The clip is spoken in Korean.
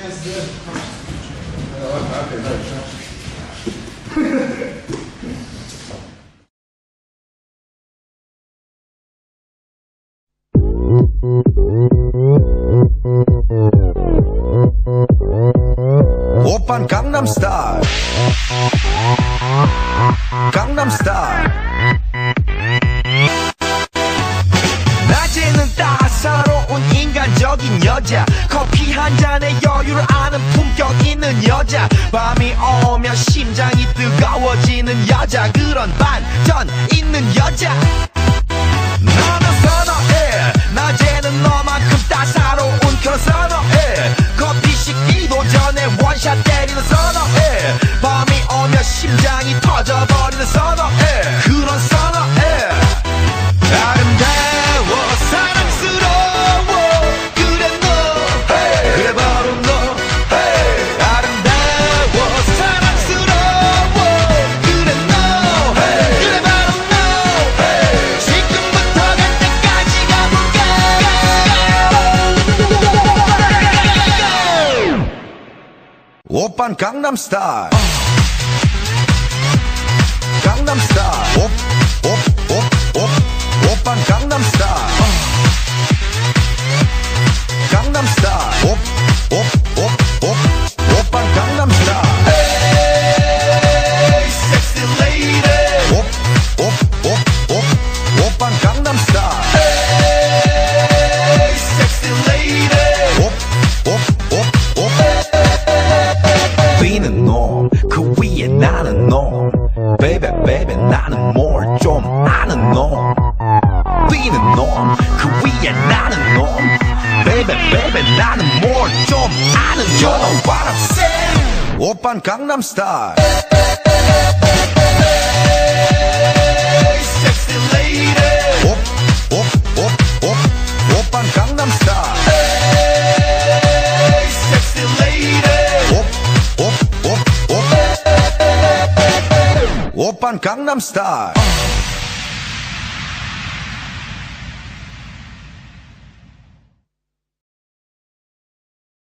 Окей, дальше. 오빤 강남스타일 강남스타일 낮에는 따사로운 인간적인 여자 커피 한 잔에 여유를 아는 품격 있는 여자 밤이 오면 심장이 뜨거워지는 여자 그런 반전 있는 여자 너는 선호해 낮에는 너만큼 따사로운 그런 선호해 커피 식기도 전에 원샷 때리는 선호해 밤이 오면 심장이 터져버리는 선호해 그런 선호해 아름다워 사랑스러워 그래 너 hey. 그래 바로 너 hey. 아름다워 사랑스러워 그래 너 hey. 그래 바로 너 hey. 지금부터 갈 때까지 가볼까 오빤 강남스타일 강남스타일 오빤 강남스타일 강남스타일 오빤 강남스타일 Hey sexy lady 오빤 강남스타일 Hey sexy lady 위는 놈그 위에 나는 놈 Baby baby 나는 뭘 좀 아는 놈 위는 놈 그 위에 나는 놈 Baby baby 나는 뭘 좀 아는 놈 You know what I'm saying 오빤 강남스타일 Hey sexy lady 오빤 강남스타일 Hey sexy lady 오빤 강남스타일